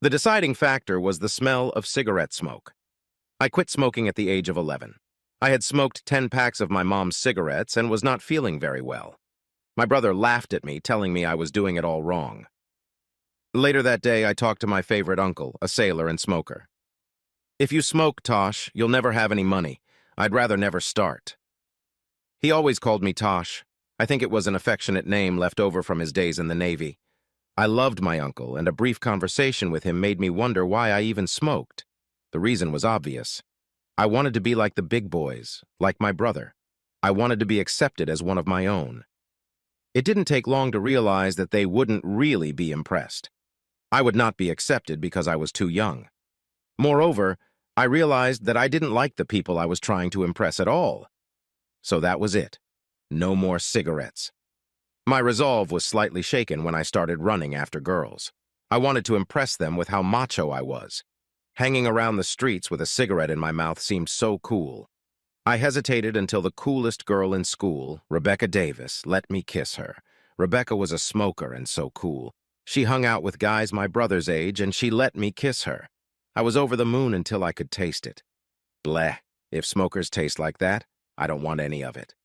The deciding factor was the smell of cigarette smoke. I quit smoking at the age of 11. I had smoked 10 packs of my mom's cigarettes and was not feeling very well. My brother laughed at me, telling me I was doing it all wrong. Later that day, I talked to my favorite uncle, a sailor and smoker. "If you smoke, Tosh, you'll never have any money. I'd rather never start." He always called me Tosh. I think it was an affectionate name left over from his days in the Navy. I loved my uncle, and a brief conversation with him made me wonder why I even smoked. The reason was obvious. I wanted to be like the big boys, like my brother. I wanted to be accepted as one of my own. It didn't take long to realize that they wouldn't really be impressed. I would not be accepted because I was too young. Moreover, I realized that I didn't like the people I was trying to impress at all. So that was it. No more cigarettes. My resolve was slightly shaken when I started running after girls. I wanted to impress them with how macho I was. Hanging around the streets with a cigarette in my mouth seemed so cool. I hesitated until the coolest girl in school, Rebecca Davis, let me kiss her. Rebecca was a smoker and so cool. She hung out with guys my brother's age, and she let me kiss her. I was over the moon until I could taste it. Bleh, if smokers taste like that, I don't want any of it.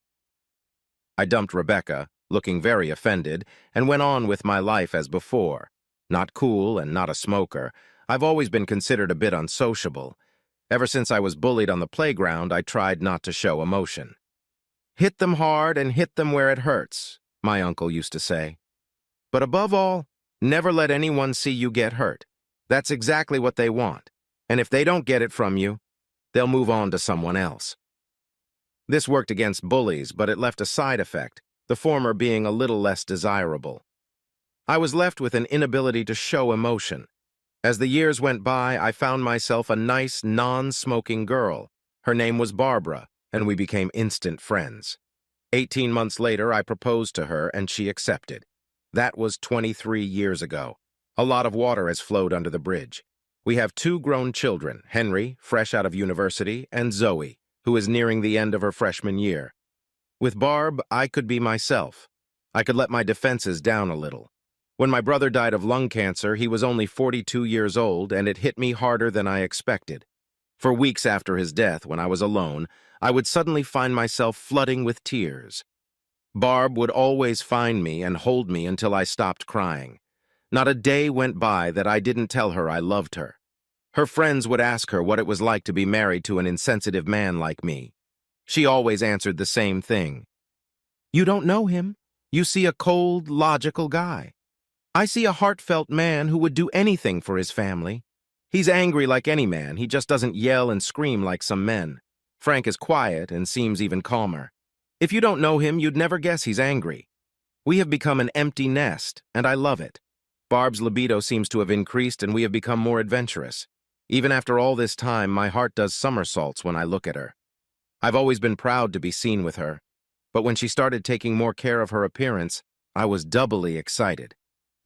I dumped Rebecca, looking very offended, and went on with my life as before. Not cool and not a smoker, I've always been considered a bit unsociable. Ever since I was bullied on the playground, I tried not to show emotion. "Hit them hard and hit them where it hurts," my uncle used to say. But above all, never let anyone see you get hurt. That's exactly what they want. And if they don't get it from you, they'll move on to someone else. This worked against bullies, but it left a side effect, the former being a little less desirable. I was left with an inability to show emotion. As the years went by, I found myself a nice, non-smoking girl. Her name was Barbara, and we became instant friends. 18 months later, I proposed to her, and she accepted. That was 23 years ago. A lot of water has flowed under the bridge. We have 2 grown children, Henry, fresh out of university, and Zoe, who is nearing the end of her freshman year. With Barb, I could be myself. I could let my defenses down a little. When my brother died of lung cancer, he was only 42 years old, and it hit me harder than I expected. For weeks after his death, when I was alone, I would suddenly find myself flooding with tears. Barb would always find me and hold me until I stopped crying. Not a day went by that I didn't tell her I loved her. Her friends would ask her what it was like to be married to an insensitive man like me. She always answered the same thing. "You don't know him. You see a cold, logical guy. I see a heartfelt man who would do anything for his family. He's angry like any man, he just doesn't yell and scream like some men. Frank is quiet and seems even calmer. If you don't know him, you'd never guess he's angry. We have become an empty nest, and I love it. Barb's libido seems to have increased, and we have become more adventurous. Even after all this time, my heart does somersaults when I look at her. I've always been proud to be seen with her, but when she started taking more care of her appearance, I was doubly excited.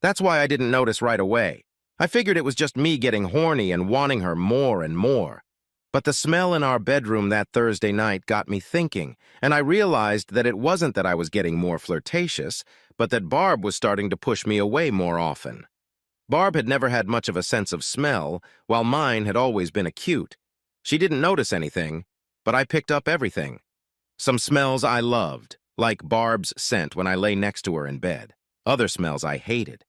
That's why I didn't notice right away. I figured it was just me getting horny and wanting her more and more. But the smell in our bedroom that Thursday night got me thinking, and I realized that it wasn't that I was getting more flirtatious, but that Barb was starting to push me away more often. Barb had never had much of a sense of smell, while mine had always been acute. She didn't notice anything, but I picked up everything. Some smells I loved, like Barb's scent when I lay next to her in bed. Other smells I hated.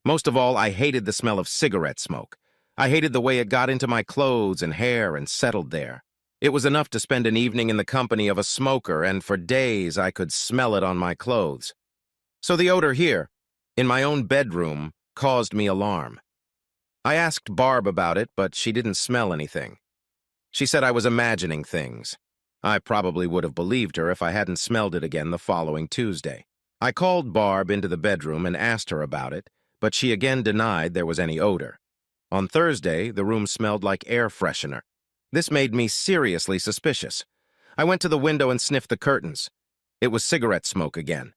Most of all, I hated the smell of cigarette smoke. I hated the way it got into my clothes and hair and settled there. It was enough to spend an evening in the company of a smoker, and for days I could smell it on my clothes. So the odor here, in my own bedroom, caused me alarm. I asked Barb about it, but she didn't smell anything. She said I was imagining things. I probably would have believed her if I hadn't smelled it again the following Tuesday. I called Barb into the bedroom and asked her about it, but she again denied there was any odor. On Thursday, the room smelled like air freshener. This made me seriously suspicious. I went to the window and sniffed the curtains. It was cigarette smoke again.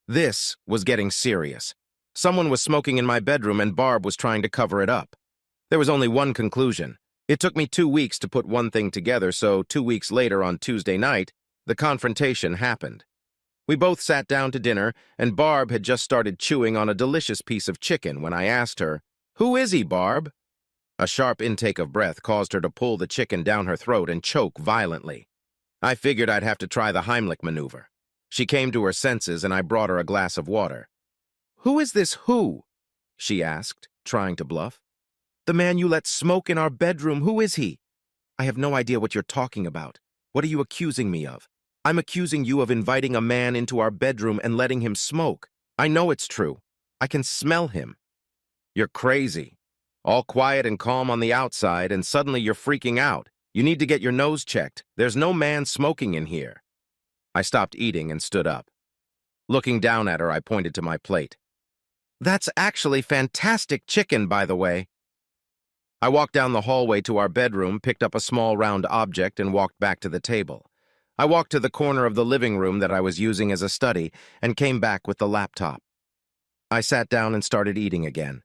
This was getting serious. Someone was smoking in my bedroom and Barb was trying to cover it up. There was only one conclusion. It took me 2 weeks to put one thing together, so 2 weeks later on Tuesday night, the confrontation happened. We both sat down to dinner, and Barb had just started chewing on a delicious piece of chicken when I asked her, "Who is he, Barb?" A sharp intake of breath caused her to pull the chicken down her throat and choke violently. I figured I'd have to try the Heimlich maneuver. She came to her senses and I brought her a glass of water. "Who is this who?" she asked, trying to bluff. "The man you let smoke in our bedroom, who is he?" "I have no idea what you're talking about. What are you accusing me of?" "I'm accusing you of inviting a man into our bedroom and letting him smoke. I know it's true. I can smell him." "You're crazy. All quiet and calm on the outside, and suddenly you're freaking out. You need to get your nose checked. There's no man smoking in here." I stopped eating and stood up. Looking down at her, I pointed to my plate. "That's actually fantastic chicken, by the way." I walked down the hallway to our bedroom, picked up a small round object, and walked back to the table. I walked to the corner of the living room that I was using as a study and came back with the laptop. I sat down and started eating again.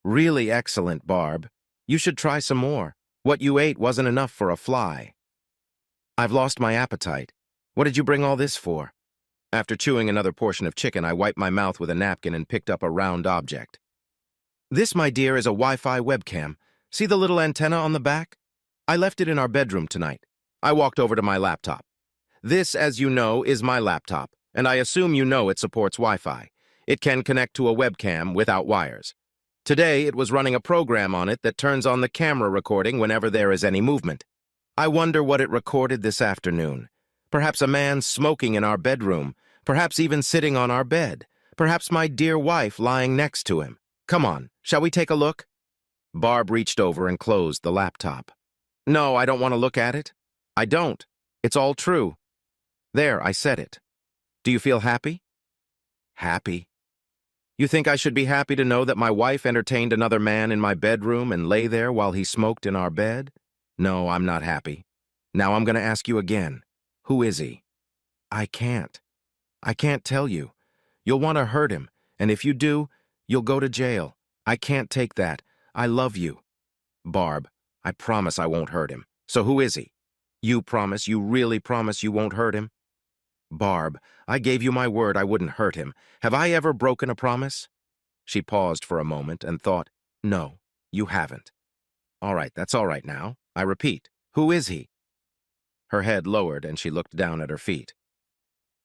"Really excellent, Barb. You should try some more. What you ate wasn't enough for a fly." "I've lost my appetite. What did you bring all this for?" After chewing another portion of chicken, I wiped my mouth with a napkin and picked up a round object. "This, my dear, is a Wi-Fi webcam. See the little antenna on the back? I left it in our bedroom tonight." I walked over to my laptop. "This, as you know, is my laptop, and I assume you know it supports Wi-Fi. It can connect to a webcam without wires. Today, it was running a program on it that turns on the camera recording whenever there is any movement. I wonder what it recorded this afternoon. Perhaps a man smoking in our bedroom, perhaps even sitting on our bed, perhaps my dear wife lying next to him. Come on, shall we take a look?" Barb reached over and closed the laptop. "No, I don't want to look at it. I don't. It's all true. There, I said it. Do you feel happy?" "Happy? You think I should be happy to know that my wife entertained another man in my bedroom and lay there while he smoked in our bed? No, I'm not happy. Now I'm going to ask you again. Who is he?" "I can't. I can't tell you. You'll want to hurt him, and if you do, you'll go to jail. I can't take that. I love you." "Barb, I promise I won't hurt him. So who is he? You promise, you really promise you won't hurt him?" "Barb, I gave you my word I wouldn't hurt him. Have I ever broken a promise?" She paused for a moment and thought, "No, you haven't." "All right, that's all right now. I repeat, who is he?" Her head lowered and she looked down at her feet.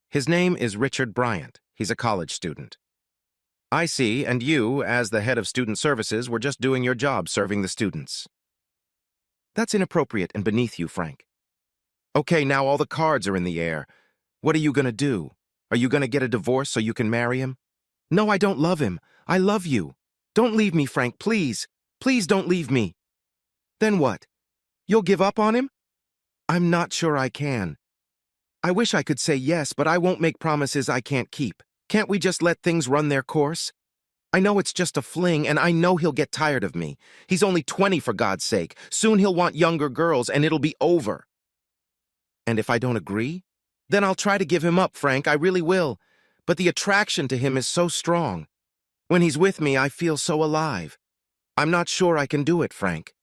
"His name is Richard Bryant. He's a college student." "I see, and you, as the head of student services, were just doing your job serving the students." "That's inappropriate and beneath you, Frank." "Okay, now all the cards are in the air. What are you going to do? Are you going to get a divorce so you can marry him?" "No, I don't love him. I love you. Don't leave me, Frank, please. Please don't leave me." "Then what? You'll give up on him?" "I'm not sure I can. I wish I could say yes, but I won't make promises I can't keep. Can't we just let things run their course? I know it's just a fling, and I know he'll get tired of me. He's only 20, for God's sake. Soon he'll want younger girls, and it'll be over." "And if I don't agree? Then I'll try to give him up, Frank, I really will. But the attraction to him is so strong. When he's with me, I feel so alive. I'm not sure I can do it, Frank."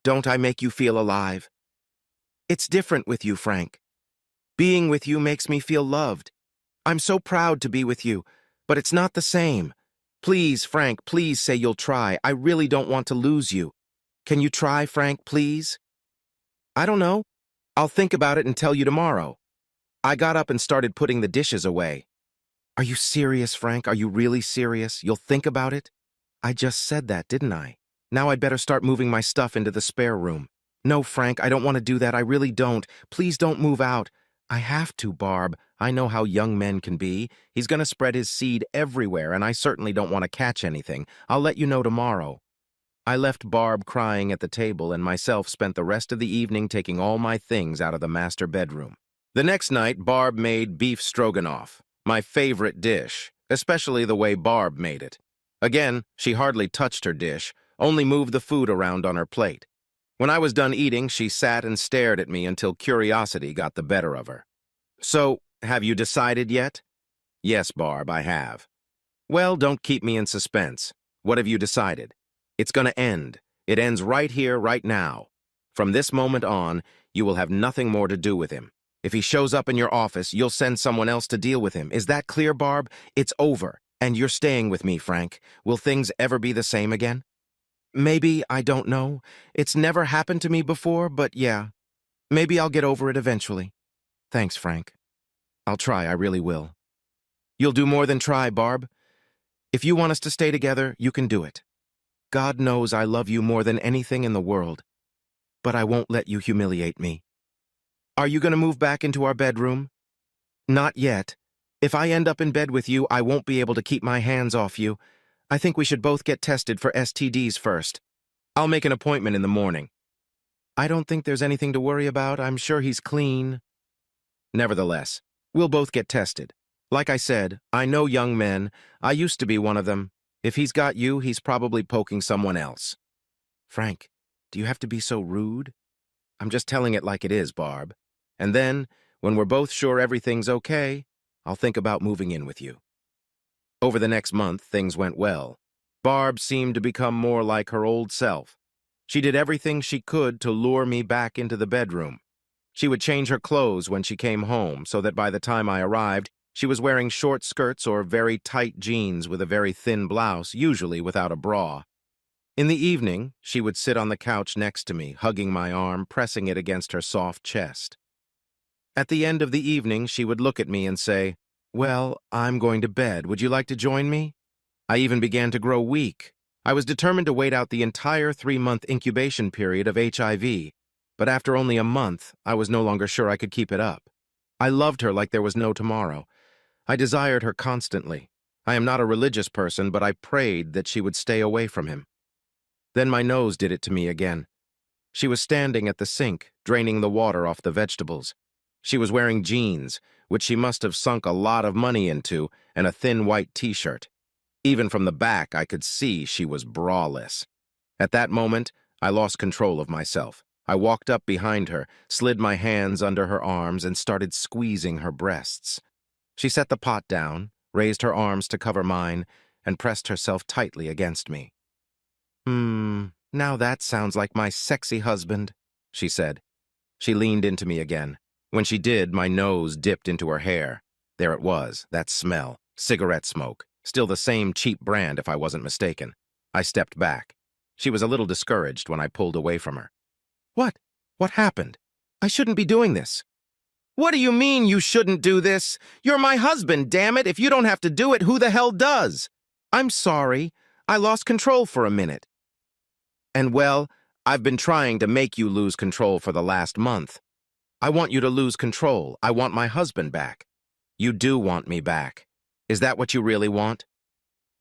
"Don't I make you feel alive?" "It's different with you, Frank. Being with you makes me feel loved. I'm so proud to be with you, but it's not the same. Please, Frank, please say you'll try. I really don't want to lose you. Can you try, Frank, please?" "I don't know. I'll think about it and tell you tomorrow." I got up and started putting the dishes away. "Are you serious, Frank? Are you really serious? You'll think about it?" "I just said that, didn't I? Now I'd better start moving my stuff into the spare room." "No, Frank, I don't want to do that. I really don't. Please don't move out." "I have to, Barb. I know how young men can be. He's going to spread his seed everywhere, and I certainly don't want to catch anything. I'll let you know tomorrow." I left Barb crying at the table and myself spent the rest of the evening taking all my things out of the master bedroom. The next night, Barb made beef stroganoff, my favorite dish, especially the way Barb made it. Again, she hardly touched her dish, only moved the food around on her plate. When I was done eating, she sat and stared at me until curiosity got the better of her. "So, have you decided yet?" "Yes, Barb, I have." "Well, don't keep me in suspense. What have you decided?" "It's going to end. It ends right here, right now. From this moment on, you will have nothing more to do with him. If he shows up in your office, you'll send someone else to deal with him. Is that clear, Barb? It's over, and you're staying with me, Frank. Will things ever be the same again?" Maybe, I don't know. It's never happened to me before, but yeah. Maybe I'll get over it eventually. Thanks, Frank. I'll try, I really will. You'll do more than try, Barb. If you want us to stay together, you can do it. God knows I love you more than anything in the world, but I won't let you humiliate me. Are you going to move back into our bedroom? Not yet. If I end up in bed with you, I won't be able to keep my hands off you. I think we should both get tested for STDs first. I'll make an appointment in the morning. I don't think there's anything to worry about. I'm sure he's clean. Nevertheless, we'll both get tested. Like I said, I know young men. I used to be one of them. If he's got you, he's probably poking someone else. Frank, do you have to be so rude? I'm just telling it like it is, Barb. And then, when we're both sure everything's okay, I'll think about moving in with you. Over the next month, things went well. Barb seemed to become more like her old self. She did everything she could to lure me back into the bedroom. She would change her clothes when she came home so that by the time I arrived, she was wearing short skirts or very tight jeans with a very thin blouse, usually without a bra. In the evening, she would sit on the couch next to me, hugging my arm, pressing it against her soft chest. At the end of the evening, she would look at me and say, "Well, I'm going to bed. Would you like to join me?" I even began to grow weak. I was determined to wait out the entire 3-month incubation period of HIV, but after only a month, I was no longer sure I could keep it up. I loved her like there was no tomorrow. I desired her constantly. I am not a religious person, but I prayed that she would stay away from him. Then my nose did it to me again. She was standing at the sink, draining the water off the vegetables. She was wearing jeans, which she must have sunk a lot of money into, and a thin white t-shirt. Even from the back, I could see she was braless. At that moment, I lost control of myself. I walked up behind her, slid my hands under her arms, and started squeezing her breasts. She set the pot down, raised her arms to cover mine, and pressed herself tightly against me. Now that sounds like my sexy husband," she said. She leaned into me again. When she did, my nose dipped into her hair. There it was, that smell, cigarette smoke, still the same cheap brand if I wasn't mistaken. I stepped back. She was a little discouraged when I pulled away from her. What? What happened? I shouldn't be doing this." "What do you mean you shouldn't do this? You're my husband, damn it. If you don't have to do it, who the hell does?" "I'm sorry. I lost control for a minute." "And well, I've been trying to make you lose control for the last month. I want you to lose control. I want my husband back." "You do want me back. Is that what you really want?"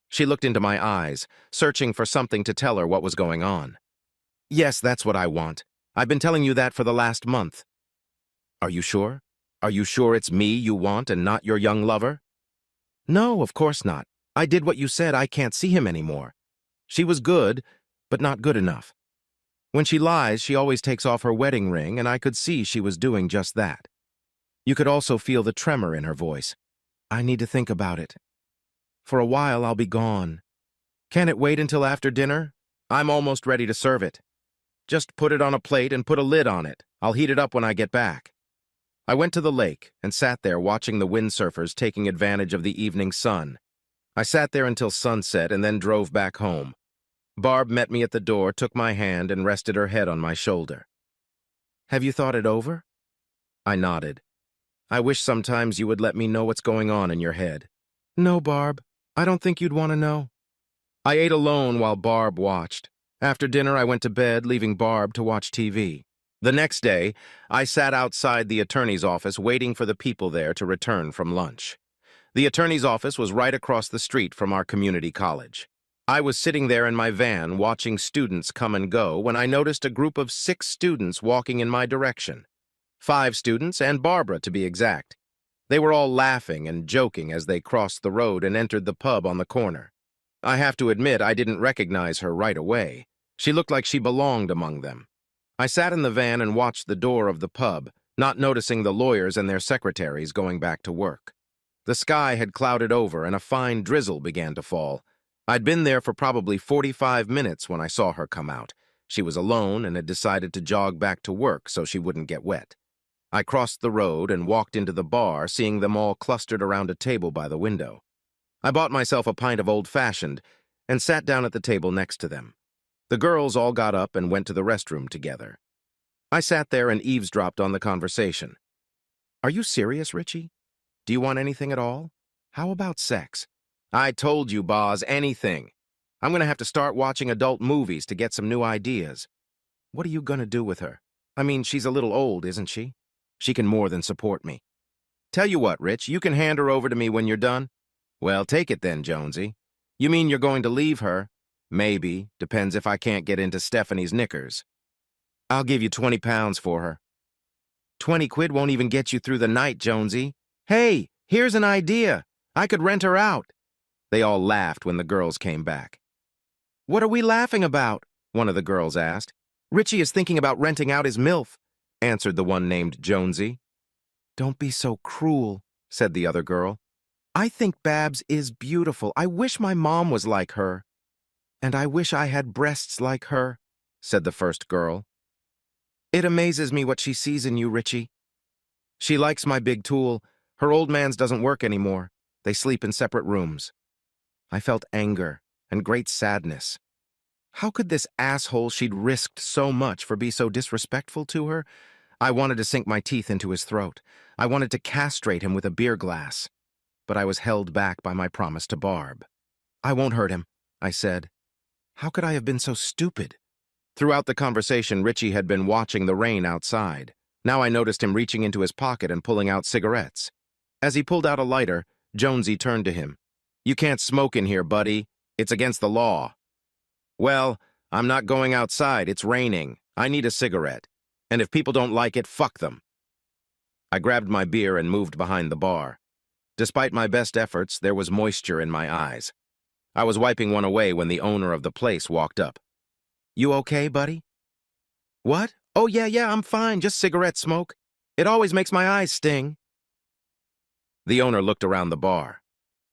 She looked into my eyes, searching for something to tell her what was going on. "Yes, that's what I want. I've been telling you that for the last month." "Are you sure? Are you sure it's me you want and not your young lover?" "No, of course not. I did what you said. I can't see him anymore." She was good, but not good enough. When she lies, she always takes off her wedding ring, and I could see she was doing just that. You could also feel the tremor in her voice. "I need to think about it. For a while, I'll be gone. Can it wait until after dinner? I'm almost ready to serve it. Just put it on a plate and put a lid on it. I'll heat it up when I get back." I went to the lake and sat there watching the windsurfers taking advantage of the evening sun. I sat there until sunset and then drove back home. Barb met me at the door, took my hand, and rested her head on my shoulder. "Have you thought it over?" I nodded. "I wish sometimes you would let me know what's going on in your head." "No, Barb. I don't think you'd want to know." I ate alone while Barb watched. After dinner, I went to bed, leaving Barb to watch TV. The next day, I sat outside the attorney's office waiting for the people there to return from lunch. The attorney's office was right across the street from our community college. I was sitting there in my van watching students come and go when I noticed a group of 6 students walking in my direction. 5 students, and Barbara to be exact. They were all laughing and joking as they crossed the road and entered the pub on the corner. I have to admit I didn't recognize her right away. She looked like she belonged among them. I sat in the van and watched the door of the pub, not noticing the lawyers and their secretaries going back to work. The sky had clouded over and a fine drizzle began to fall. I'd been there for probably 45 minutes when I saw her come out. She was alone and had decided to jog back to work so she wouldn't get wet. I crossed the road and walked into the bar, seeing them all clustered around a table by the window. I bought myself a pint of old-fashioned and sat down at the table next to them. The girls all got up and went to the restroom together. I sat there and eavesdropped on the conversation. Are you serious, Richie? Do you want anything at all? How about sex? I told you, Boz, anything. I'm gonna have to start watching adult movies to get some new ideas. What are you gonna do with her? I mean, she's a little old, isn't she? She can more than support me. Tell you what, Rich, you can hand her over to me when you're done? Well, take it then, Jonesy. You mean you're going to leave her? Maybe. Depends if I can't get into Stephanie's knickers. I'll give you 20 pounds for her. 20 quid won't even get you through the night, Jonesy. Hey, here's an idea. I could rent her out. They all laughed when the girls came back. What are we laughing about? One of the girls asked. Richie is thinking about renting out his MILF, answered the one named Jonesy. Don't be so cruel, said the other girl. I think Babs is beautiful. I wish my mom was like her. And I wish I had breasts like her, said the first girl. It amazes me what she sees in you, Richie. She likes my big tool. Her old man's doesn't work anymore. They sleep in separate rooms. I felt anger and great sadness. How could this asshole she'd risked so much for be so disrespectful to her? I wanted to sink my teeth into his throat. I wanted to castrate him with a beer glass. But I was held back by my promise to Barb. I won't hurt him, I said. How could I have been so stupid? Throughout the conversation, Richie had been watching the rain outside. Now I noticed him reaching into his pocket and pulling out cigarettes. As he pulled out a lighter, Jonesy turned to him. You can't smoke in here, buddy. It's against the law. Well, I'm not going outside. It's raining. I need a cigarette. And if people don't like it, fuck them. I grabbed my beer and moved behind the bar. Despite my best efforts, there was moisture in my eyes. I was wiping one away when the owner of the place walked up. You okay, buddy? What? Oh, yeah, I'm fine. Just cigarette smoke. It always makes my eyes sting. The owner looked around the bar.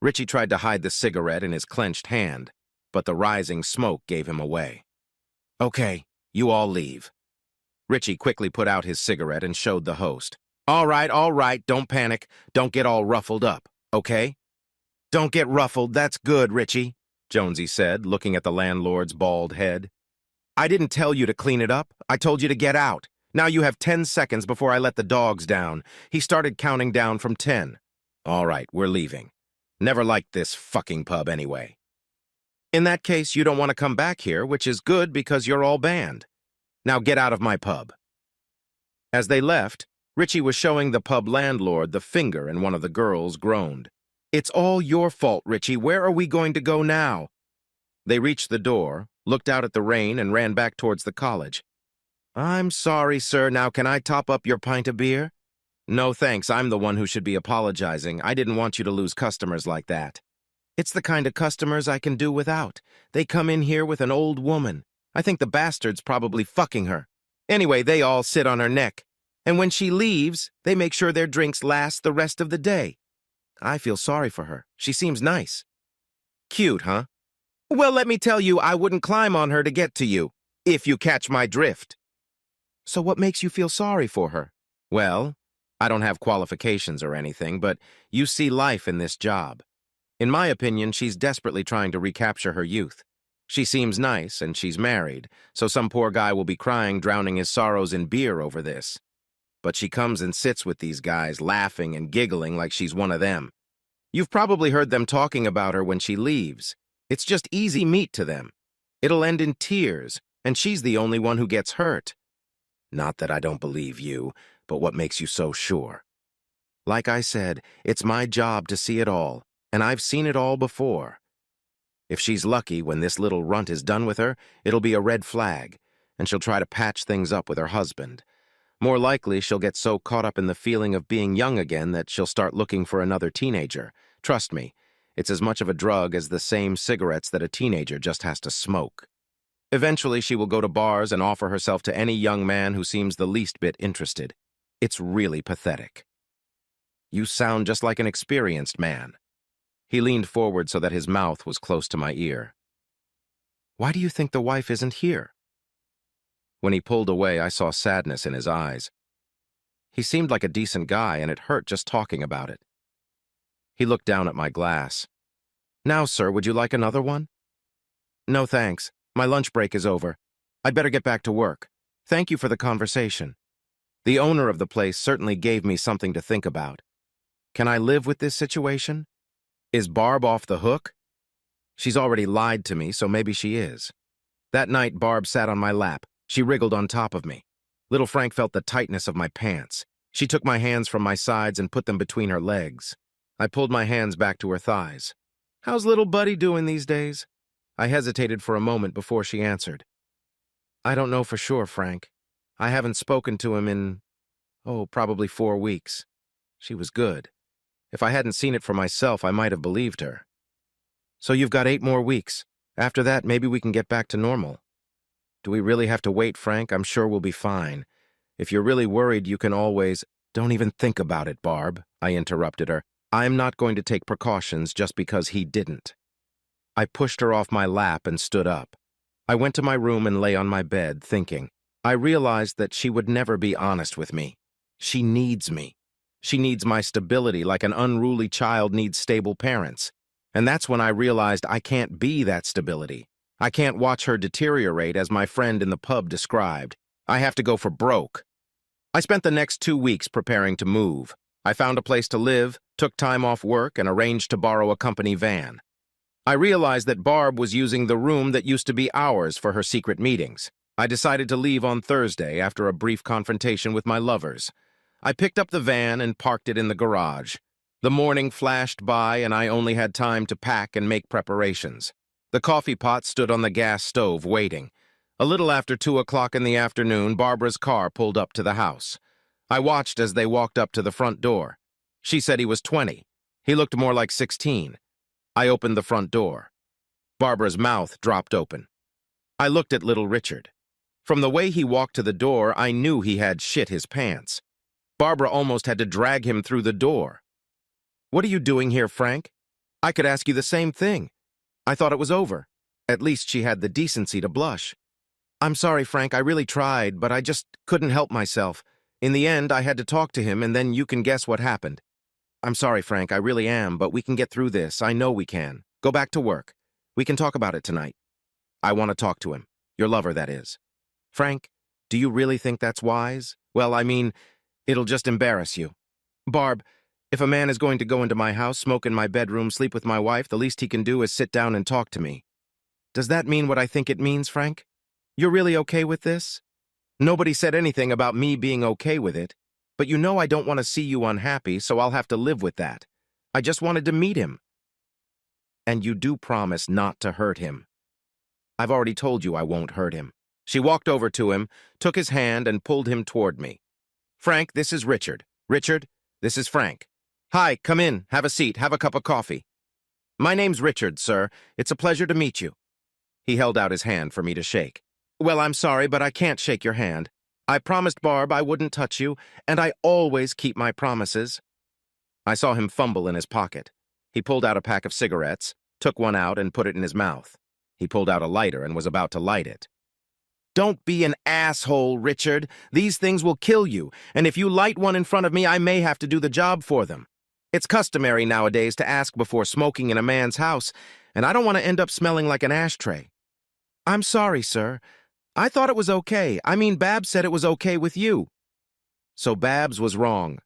Richie tried to hide the cigarette in his clenched hand, but the rising smoke gave him away. Okay, you all leave. Richie quickly put out his cigarette and showed the host. All right, don't panic. Don't get all ruffled up, okay? Don't get ruffled, that's good, Richie, Jonesy said, looking at the landlord's bald head. I didn't tell you to clean it up. I told you to get out. Now you have 10 seconds before I let the dogs down. He started counting down from 10. All right, we're leaving. Never liked this fucking pub anyway. In that case, you don't want to come back here, which is good because you're all banned. Now get out of my pub. As they left, Richie was showing the pub landlord the finger and one of the girls groaned. It's all your fault, Richie. Where are we going to go now? They reached the door, looked out at the rain, and ran back towards the college. I'm sorry, sir. Now can I top up your pint of beer? No, thanks. I'm the one who should be apologizing. I didn't want you to lose customers like that. It's the kind of customers I can do without. They come in here with an old woman. I think the bastard's probably fucking her. Anyway, they all sit on her neck. And when she leaves, they make sure their drinks last the rest of the day. I feel sorry for her. She seems nice. Cute, huh? Well, let me tell you, I wouldn't climb on her to get to you, if you catch my drift. So what makes you feel sorry for her? Well, I don't have qualifications or anything, but you see life in this job. In my opinion, she's desperately trying to recapture her youth. She seems nice, and she's married, so some poor guy will be crying, drowning his sorrows in beer over this. But she comes and sits with these guys, laughing and giggling like she's one of them. You've probably heard them talking about her when she leaves. It's just easy meat to them. It'll end in tears, and she's the only one who gets hurt. Not that I don't believe you, but what makes you so sure? Like I said, it's my job to see it all, and I've seen it all before. If she's lucky, when this little runt is done with her, it'll be a red flag, and she'll try to patch things up with her husband. More likely, she'll get so caught up in the feeling of being young again that she'll start looking for another teenager. Trust me, it's as much of a drug as the same cigarettes that a teenager just has to smoke. Eventually, she will go to bars and offer herself to any young man who seems the least bit interested. It's really pathetic. You sound just like an experienced man. He leaned forward so that his mouth was close to my ear. Why do you think the wife isn't here? When he pulled away, I saw sadness in his eyes. He seemed like a decent guy, and it hurt just talking about it. He looked down at my glass. Now, sir, would you like another one? No, thanks. My lunch break is over. I'd better get back to work. Thank you for the conversation. The owner of the place certainly gave me something to think about. Can I live with this situation? Is Barb off the hook? She's already lied to me, so maybe she is. That night, Barb sat on my lap. She wriggled on top of me. Little Frank felt the tightness of my pants. She took my hands from my sides and put them between her legs. I pulled my hands back to her thighs. How's little buddy doing these days? I hesitated for a moment before she answered. I don't know for sure, Frank. I haven't spoken to him in, probably 4 weeks. She was good. If I hadn't seen it for myself, I might have believed her. So you've got 8 more weeks. After that, maybe we can get back to normal. Do we really have to wait, Frank? I'm sure we'll be fine. If you're really worried, you can always— Don't even think about it, Barb, I interrupted her. I'm not going to take precautions just because he didn't. I pushed her off my lap and stood up. I went to my room and lay on my bed, thinking. I realized that she would never be honest with me. She needs me. She needs my stability like an unruly child needs stable parents. And that's when I realized I can't be that stability. I can't watch her deteriorate as my friend in the pub described. I have to go for broke. I spent the next 2 weeks preparing to move. I found a place to live, took time off work, and arranged to borrow a company van. I realized that Barb was using the room that used to be ours for her secret meetings. I decided to leave on Thursday after a brief confrontation with my lovers. I picked up the van and parked it in the garage. The morning flashed by and I only had time to pack and make preparations. The coffee pot stood on the gas stove waiting. A little after 2 o'clock in the afternoon, Barbara's car pulled up to the house. I watched as they walked up to the front door. She said he was 20. He looked more like 16. I opened the front door. Barbara's mouth dropped open. I looked at little Richard. From the way he walked to the door, I knew he had shit his pants. Barbara almost had to drag him through the door. What are you doing here, Frank? I could ask you the same thing. I thought it was over. At least she had the decency to blush. I'm sorry, Frank, I really tried, but I just couldn't help myself. In the end, I had to talk to him, and then you can guess what happened. I'm sorry, Frank, I really am, but we can get through this. I know we can. Go back to work. We can talk about it tonight. I want to talk to him. Your lover, that is. Frank, do you really think that's wise? Well, I mean, it'll just embarrass you. Barb, if a man is going to go into my house, smoke in my bedroom, sleep with my wife, the least he can do is sit down and talk to me. Does that mean what I think it means, Frank? You're really okay with this? Nobody said anything about me being okay with it, but you know I don't want to see you unhappy, so I'll have to live with that. I just wanted to meet him. And you do promise not to hurt him. I've already told you I won't hurt him. She walked over to him, took his hand, and pulled him toward me. Frank, this is Richard. Richard, this is Frank. Hi, come in, have a seat, have a cup of coffee. My name's Richard, sir. It's a pleasure to meet you. He held out his hand for me to shake. Well, I'm sorry, but I can't shake your hand. I promised Barb I wouldn't touch you, and I always keep my promises. I saw him fumble in his pocket. He pulled out a pack of cigarettes, took one out, and put it in his mouth. He pulled out a lighter and was about to light it. Don't be an asshole, Richard. These things will kill you, and if you light one in front of me, I may have to do the job for them. It's customary nowadays to ask before smoking in a man's house, and I don't want to end up smelling like an ashtray. I'm sorry, sir. I thought it was okay. I mean, Babs said it was okay with you. So Babs was wrong.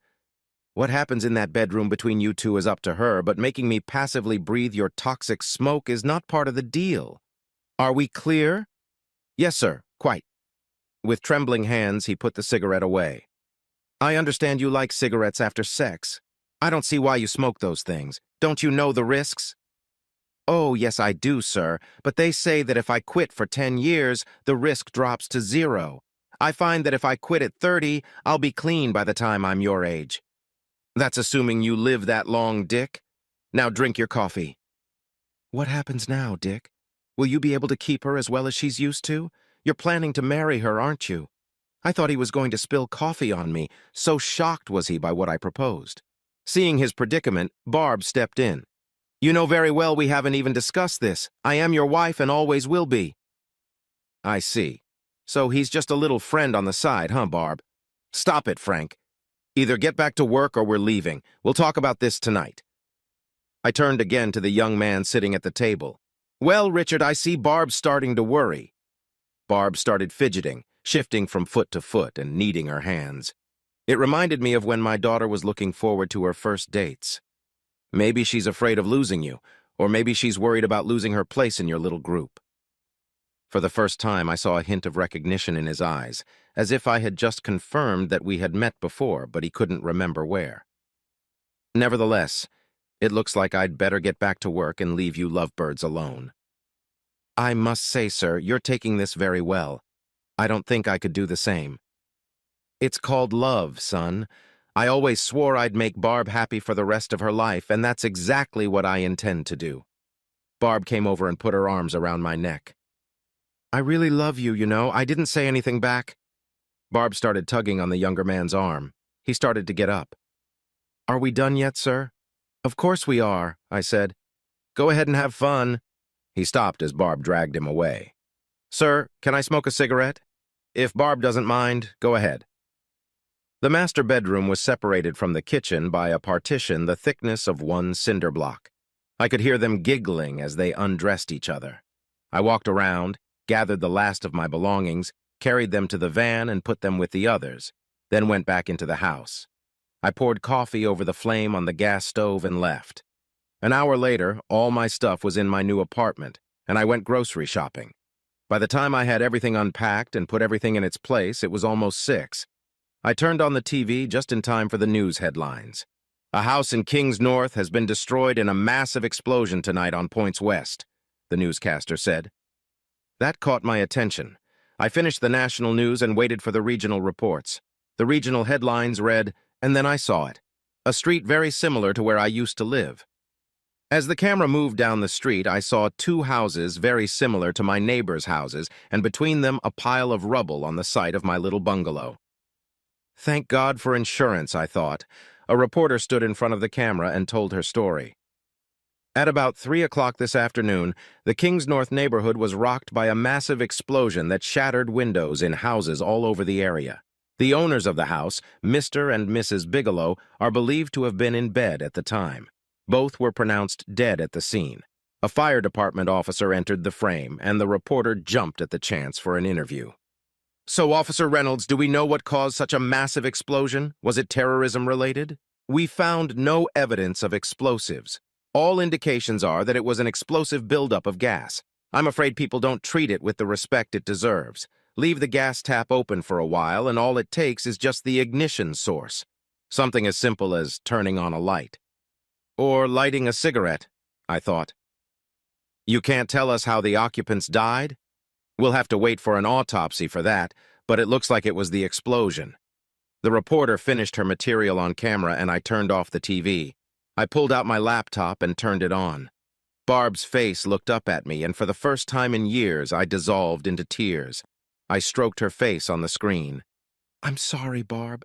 What happens in that bedroom between you two is up to her, but making me passively breathe your toxic smoke is not part of the deal. Are we clear? Yes, sir, quite. With trembling hands, he put the cigarette away. I understand you like cigarettes after sex. I don't see why you smoke those things. Don't you know the risks? Oh, yes, I do, sir, but they say that if I quit for 10 years, the risk drops to 0. I find that if I quit at 30, I'll be clean by the time I'm your age. That's assuming you live that long, Dick. Now drink your coffee. What happens now, Dick? Will you be able to keep her as well as she's used to? You're planning to marry her, aren't you? I thought he was going to spill coffee on me, so shocked was he by what I proposed. Seeing his predicament, Barb stepped in. You know very well we haven't even discussed this. I am your wife and always will be. I see. So he's just a little friend on the side, huh, Barb? Stop it, Frank. Either get back to work or we're leaving. We'll talk about this tonight. I turned again to the young man sitting at the table. Well, Richard, I see Barb's starting to worry. Barb started fidgeting, shifting from foot to foot and kneading her hands. It reminded me of when my daughter was looking forward to her first dates. Maybe she's afraid of losing you, or maybe she's worried about losing her place in your little group. For the first time, I saw a hint of recognition in his eyes, as if I had just confirmed that we had met before, but he couldn't remember where. Nevertheless, it looks like I'd better get back to work and leave you lovebirds alone. I must say, sir, you're taking this very well. I don't think I could do the same. It's called love, son. I always swore I'd make Barb happy for the rest of her life, and that's exactly what I intend to do. Barb came over and put her arms around my neck. I really love you, you know. I didn't say anything back. Barb started tugging on the younger man's arm. He started to get up. Are we done yet, sir? Of course we are, I said. Go ahead and have fun. He stopped as Barb dragged him away. Sir, can I smoke a cigarette? If Barb doesn't mind, go ahead. The master bedroom was separated from the kitchen by a partition the thickness of one cinder block. I could hear them giggling as they undressed each other. I walked around, gathered the last of my belongings, carried them to the van and put them with the others, then went back into the house. I poured coffee over the flame on the gas stove and left. An hour later, all my stuff was in my new apartment, and I went grocery shopping. By the time I had everything unpacked and put everything in its place, it was almost 6. I turned on the TV just in time for the news headlines. A house in Kings North has been destroyed in a massive explosion tonight on Points West, the newscaster said. That caught my attention. I finished the national news and waited for the regional reports. The regional headlines read, and then I saw it. A street very similar to where I used to live. As the camera moved down the street, I saw 2 houses very similar to my neighbors' houses, and between them a pile of rubble on the site of my little bungalow. Thank God for insurance, I thought. A reporter stood in front of the camera and told her story. At about 3 o'clock this afternoon, the Kings North neighborhood was rocked by a massive explosion that shattered windows in houses all over the area. The owners of the house, Mr. and Mrs. Bigelow, are believed to have been in bed at the time. Both were pronounced dead at the scene. A fire department officer entered the frame, and the reporter jumped at the chance for an interview. So, Officer Reynolds, do we know what caused such a massive explosion? Was it terrorism-related? We found no evidence of explosives. All indications are that it was an explosive buildup of gas. I'm afraid people don't treat it with the respect it deserves. Leave the gas tap open for a while, and all it takes is just the ignition source. Something as simple as turning on a light. Or lighting a cigarette, I thought. You can't tell us how the occupants died? We'll have to wait for an autopsy for that, but it looks like it was the explosion. The reporter finished her material on camera and I turned off the TV. I pulled out my laptop and turned it on. Barb's face looked up at me, and for the first time in years, I dissolved into tears. I stroked her face on the screen. I'm sorry, Barb.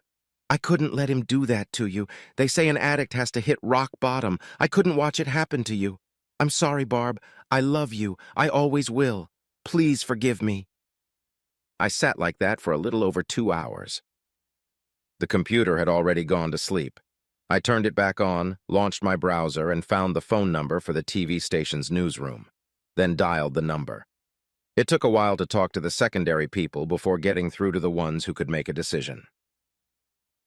I couldn't let him do that to you. They say an addict has to hit rock bottom. I couldn't watch it happen to you. I'm sorry, Barb. I love you. I always will. Please forgive me. I sat like that for a little over 2 hours. The computer had already gone to sleep. I turned it back on, launched my browser, and found the phone number for the TV station's newsroom, then dialed the number. It took a while to talk to the secondary people before getting through to the ones who could make a decision.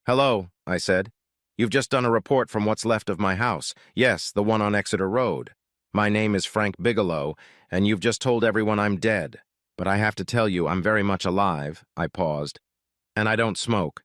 Hello, I said. You've just done a report from what's left of my house. Yes, the one on Exeter Road. My name is Frank Bigelow, and you've just told everyone I'm dead. But I have to tell you, I'm very much alive. I paused. And I don't smoke.